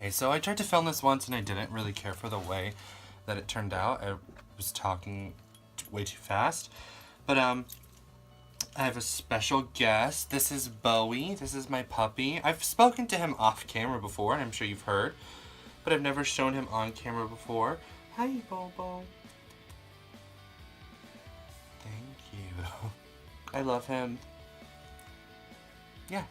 Okay, so I tried to film this once and I didn't really care for the way that it turned out. I was talking way too fast. But I have a special guest. This is Bowie. This is my puppy. I've spoken to him off camera before, and I'm sure you've heard, but I've never shown him on camera before. Hi, Bobo. Thank you. I love him. Yeah.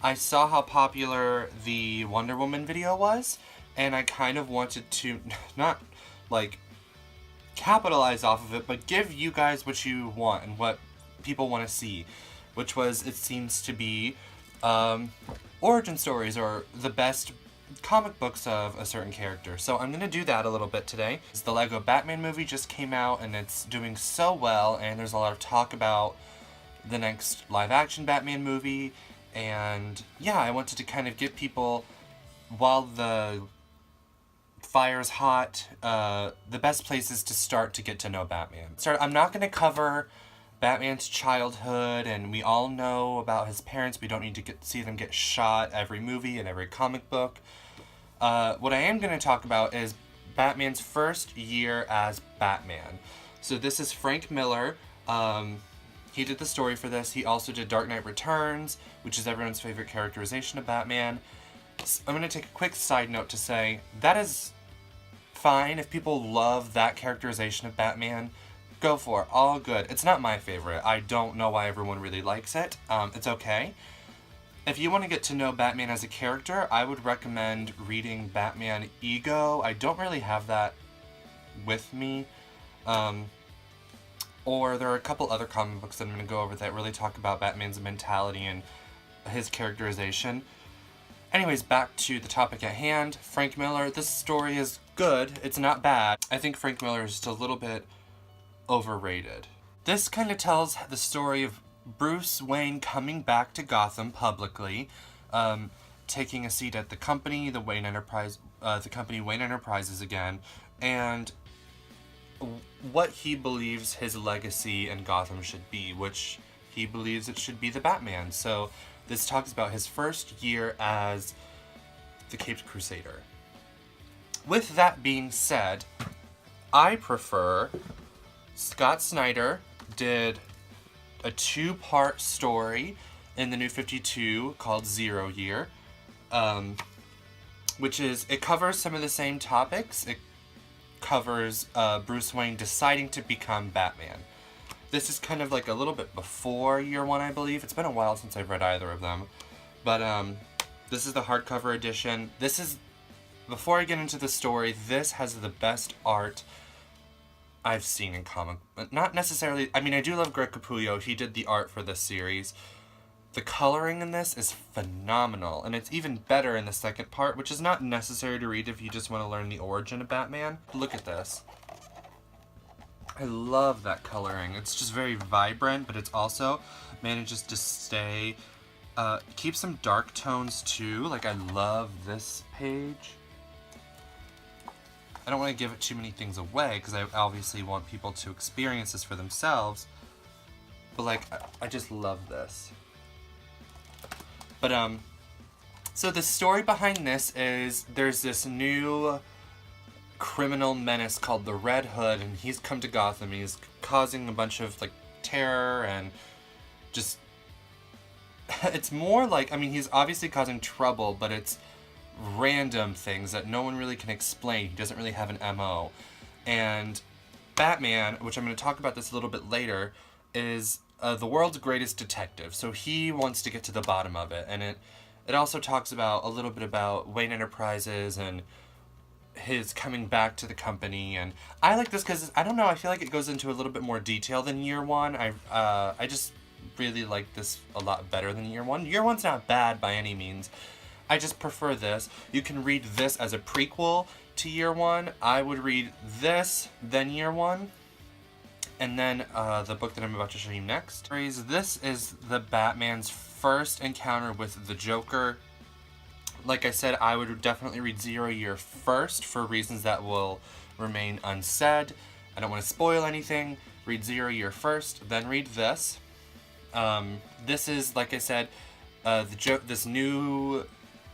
I saw how popular the Wonder Woman video was, and I kind of wanted to not like capitalize off of it, but give you guys what you want and what people want to see, which was, it seems to be, origin stories or the best comic books of a certain character. So I'm gonna do that a little bit today. The Lego Batman movie just came out and it's doing so well, and there's a lot of talk about the next live action Batman movie. And yeah, I wanted to kind of get people, while the fire's hot, the best places to start to get to know Batman. I'm not going to cover Batman's childhood, and we all know about his parents. We don't need to see them get shot every movie and every comic book. What I am going to talk about is Batman's first year as Batman. So this is Frank Miller. He did the story for this. He also did Dark Knight Returns, which is everyone's favorite characterization of Batman. I'm going to take a quick side note to say that is fine. If people love that characterization of Batman, go for it. All good. It's not my favorite. I don't know why everyone really likes it. It's okay. If you want to get to know Batman as a character, I would recommend reading Batman Ego. I don't really have that with me. Or there are a couple other comic books that I'm going to go over that really talk about Batman's mentality and his characterization. Anyways, back to the topic at hand. Frank Miller, this story is good. It's not bad. I think Frank Miller is just a little bit overrated. This kind of tells the story of Bruce Wayne coming back to Gotham publicly, taking a seat at the company, the company Wayne Enterprises again, and what he believes his legacy in Gotham should be, which he believes it should be the Batman. So this talks about his first year as the Caped Crusader. With that being said, I prefer Scott Snyder did a 2-part story in the New 52 called Zero Year, which is, it covers some of the same topics. It covers Bruce Wayne deciding to become Batman. This is kind of like a little bit before year 1, I believe. It's been a while since I've read either of them. But this is the hardcover edition. This is, before I get into the story, this has the best art I've seen in comic. Not necessarily, I mean, I do love Greg Capullo. He did the art for this series. The coloring in this is phenomenal, and it's even better in the second part, which is not necessary to read if you just want to learn the origin of Batman. Look at this. I love that coloring. It's just very vibrant, but it's also manages to stay, keep some dark tones too. Like, I love this page. I don't want to give it too many things away, because I obviously want people to experience this for themselves, but like, I just love this. But, so the story behind this is, there's this new criminal menace called the Red Hood, and he's come to Gotham. He's causing a bunch of, like, terror and just, it's more like, I mean, he's obviously causing trouble, but it's random things that no one really can explain. He doesn't really have an MO. And Batman, which I'm going to talk about this a little bit later, is the world's greatest detective, so he wants to get to the bottom of it. And it also talks about a little bit about Wayne Enterprises and his coming back to the company. And I like this because, I don't know, I feel like it goes into a little bit more detail than year 1. I just really like this a lot better than year 1. Year 1's not bad by any means. I just prefer this. You can read this as a prequel to year 1. I would read this, then year 1. And then the book that I'm about to show you next. This is the Batman's first encounter with the Joker. Like I said, I would definitely read Zero Year first for reasons that will remain unsaid. I don't want to spoil anything. Read Zero Year first, then read this. This is, like I said, this new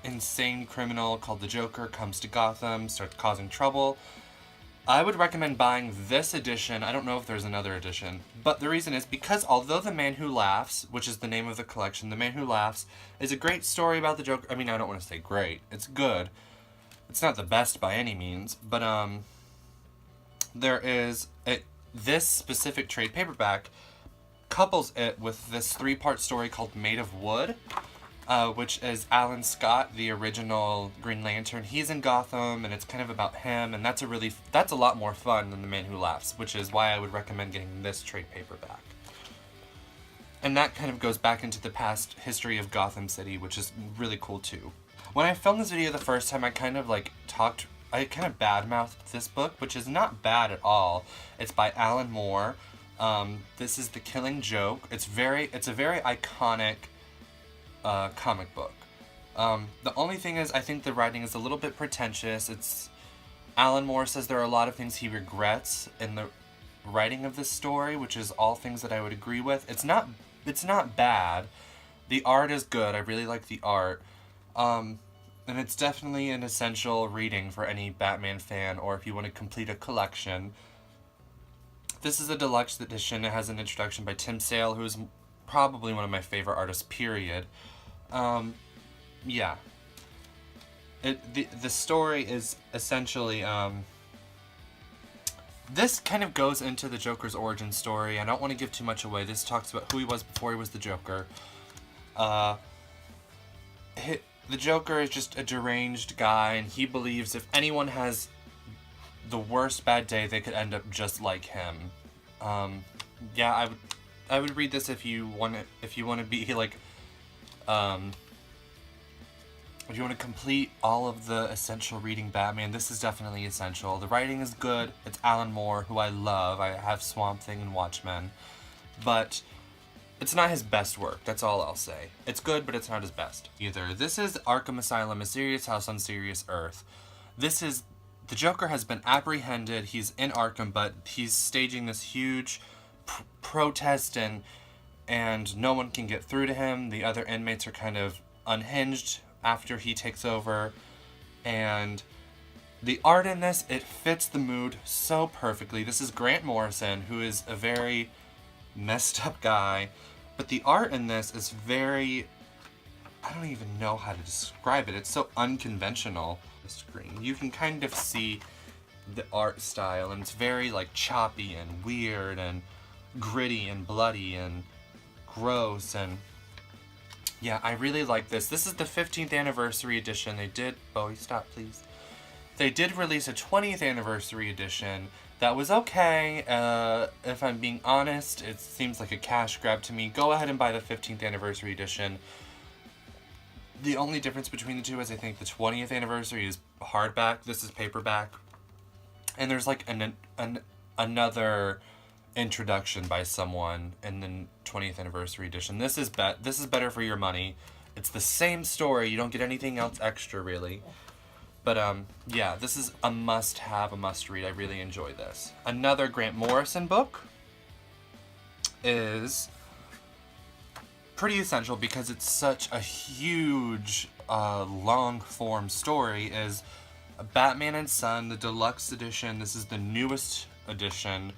insane criminal called the Joker comes to Gotham, starts causing trouble. I would recommend buying this edition. I don't know if there's another edition, but the reason is because although The Man Who Laughs, which is the name of the collection, The Man Who Laughs is a great story about the Joker. I mean, I don't want to say great. It's good. It's not the best by any means, but this specific trade paperback couples it with this 3-part story called Made of Wood, which is Alan Scott, the original Green Lantern. He's in Gotham, and it's kind of about him, and that's a lot more fun than The Man Who Laughs, which is why I would recommend getting this trade paperback. And that kind of goes back into the past history of Gotham City, which is really cool too. When I filmed this video the first time, I kind of badmouthed this book, which is not bad at all. It's by Alan Moore. This is The Killing Joke. It's a very iconic comic book. The only thing is, I think the writing is a little bit pretentious. Alan Moore says there are a lot of things he regrets in the writing of this story, which is all things that I would agree with. It's not bad. The art is good. I really like the art. And it's definitely an essential reading for any Batman fan, or if you want to complete a collection. This is a deluxe edition. It has an introduction by Tim Sale, who is probably one of my favorite artists, period. Yeah. The story is essentially, this kind of goes into the Joker's origin story. I don't want to give too much away. This talks about who he was before he was the Joker. The Joker is just a deranged guy, and he believes if anyone has the worst bad day, they could end up just like him. Yeah, I would read this if you want to be like, if you want to complete all of the essential reading Batman, this is definitely essential. The writing is good. It's Alan Moore, who I love. I have Swamp Thing and Watchmen, but it's not his best work. That's all I'll say. It's good, but it's not his best either. This is Arkham Asylum, a serious house on serious earth. The Joker has been apprehended. He's in Arkham, but he's staging this huge protest, and no one can get through to him. The other inmates are kind of unhinged after he takes over, and the art in this, it fits the mood so perfectly. This is Grant Morrison, who is a very messed up guy, but the art in this is very, I don't even know how to describe it. It's so unconventional. The screen, you can kind of see the art style, and it's very like choppy and weird and gritty and bloody and gross, and yeah, I really like this. This is the 15th anniversary edition. Bowie, stop please. They did release a 20th anniversary edition that was okay. If I'm being honest, it seems like a cash grab to me. Go ahead and buy the 15th anniversary edition. The only difference between the two is I think the 20th anniversary is hardback. This is paperback. And there's like another introduction by someone in the 20th anniversary edition. This is better for your money. It's the same story. You don't get anything else extra, really. But, yeah, this is a must-have, a must-read. I really enjoy this. Another Grant Morrison book is pretty essential because it's such a huge, long-form story, is Batman and Son, the deluxe edition. This is the newest edition.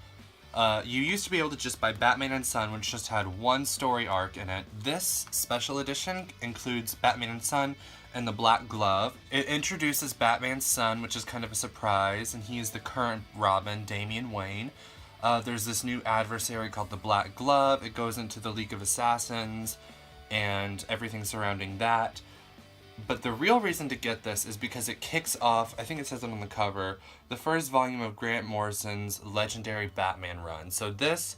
You used to be able to just buy Batman and Son, which just had one story arc in it. This special edition includes Batman and Son and the Black Glove. It introduces Batman's son, which is kind of a surprise, and he is the current Robin, Damian Wayne. There's this new adversary called the Black Glove. It goes into the League of Assassins and everything surrounding that. But the real reason to get this is because it kicks off, I think it says it on the cover, the first volume of Grant Morrison's legendary Batman run. So this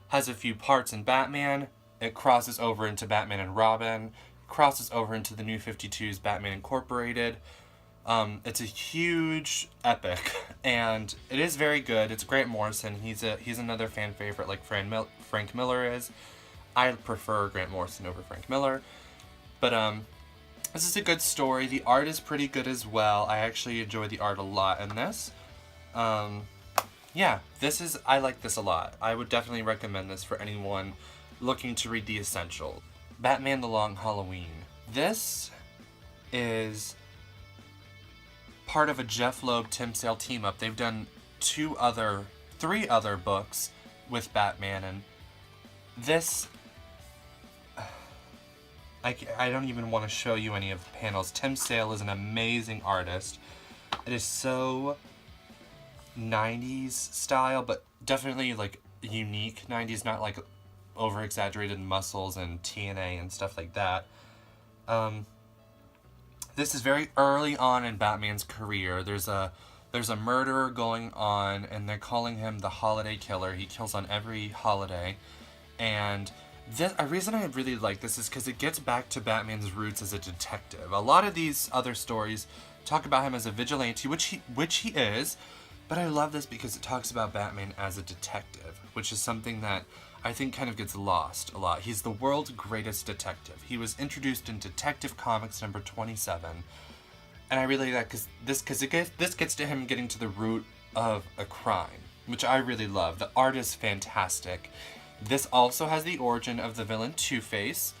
has a few parts in Batman. It crosses over into Batman and Robin, crosses over into the New 52's Batman Incorporated. It's a huge epic, and it is very good. It's Grant Morrison. He's another fan favorite like Frank Miller is. I prefer Grant Morrison over Frank Miller. But, this is a good story. The art is pretty good as well. I actually enjoy the art a lot in this. Yeah, I like this a lot. I would definitely recommend this for anyone looking to read the essentials. Batman: The Long Halloween. This is part of a Jeff Loeb Tim Sale team up. They've done three other books with Batman, and this, I don't even want to show you any of the panels. Tim Sale is an amazing artist. It is so 90s style, but definitely like unique 90s, not like over exaggerated muscles and TNA and stuff like that. This is very early on in Batman's career. There's a murderer going on, and they're calling him the Holiday Killer. He kills on every holiday. And a reason I really like this is because it gets back to Batman's roots as a detective. A lot of these other stories talk about him as a vigilante, which he is, but I love this because it talks about Batman as a detective, which is something that I think kind of gets lost a lot. He's the world's greatest detective. He was introduced in Detective Comics number 27, and I really like this gets to him getting to the root of a crime, which I really love. The art is fantastic. This also has the origin of the villain Two-Face.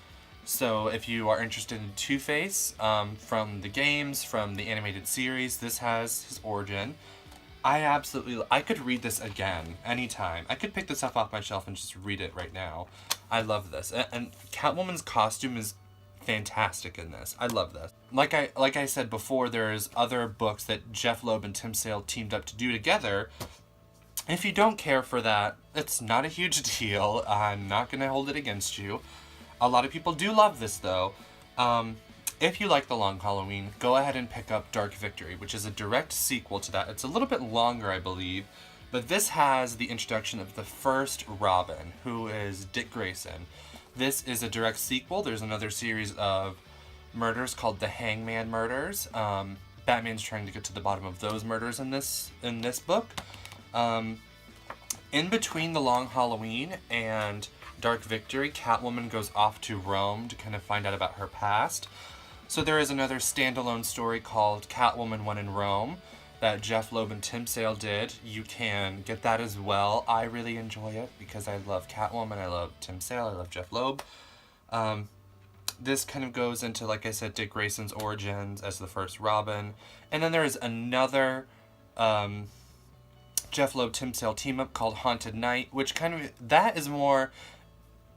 So if you are interested in Two-Face from the games, from the animated series, this has his origin. I could read this again anytime. I could pick this up off my shelf and just read it right now. I love this. And Catwoman's costume is fantastic in this. I love this. Like I said before, there's other books that Jeff Loeb and Tim Sale teamed up to do together. If you don't care for that, it's not a huge deal. I'm not going to hold it against you. A lot of people do love this, though. If you like The Long Halloween, go ahead and pick up Dark Victory, which is a direct sequel to that. It's a little bit longer, I believe, but this has the introduction of the first Robin, who is Dick Grayson. This is a direct sequel. There's another series of murders called the Hangman Murders. Batman's trying to get to the bottom of those murders in this book. In between The Long Halloween and Dark Victory, Catwoman goes off to Rome to kind of find out about her past. So there is another standalone story called Catwoman When in Rome that Jeff Loeb and Tim Sale did. You can get that as well. I really enjoy it because I love Catwoman, I love Tim Sale, I love Jeff Loeb. This kind of goes into, like I said, Dick Grayson's origins as the first Robin. And then there is another Jeff Loeb Tim Sale team up called Haunted Night, which that is more,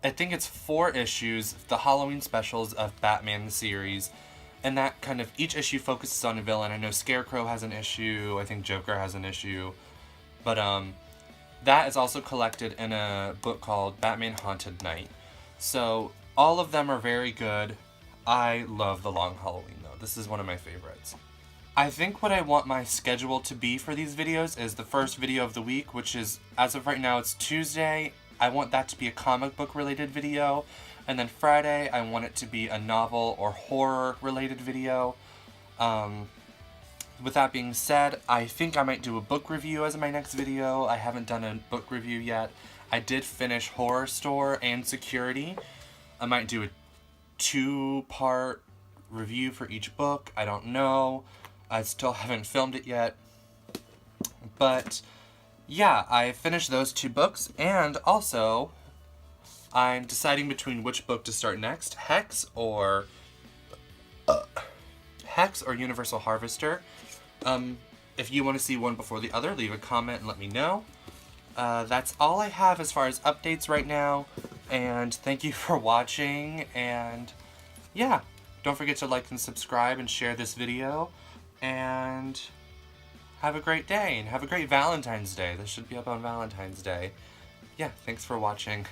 I think it's 4 issues, the Halloween specials of Batman the series, and that kind of, each issue focuses on a villain. I know Scarecrow has an issue, I think Joker has an issue, but that is also collected in a book called Batman Haunted Night. So all of them are very good. I love The Long Halloween, though. This is one of my favorites. I think what I want my schedule to be for these videos is the first video of the week, which is, as of right now, it's Tuesday. I want that to be a comic book related video, and then Friday I want it to be a novel or horror related video. With that being said, I think I might do a book review as my next video. I haven't done a book review yet. I did finish Horror Store and Security. I might do a 2-part review for each book. I don't know. I still haven't filmed it yet. But yeah, I finished those 2 books, and also I'm deciding between which book to start next, Hex or Universal Harvester. If you want to see one before the other, leave a comment and let me know. That's all I have as far as updates right now, and thank you for watching, and yeah, don't forget to like and subscribe and share this video, and have a great day, and have a great Valentine's Day. This should be up on Valentine's Day. Yeah, thanks for watching.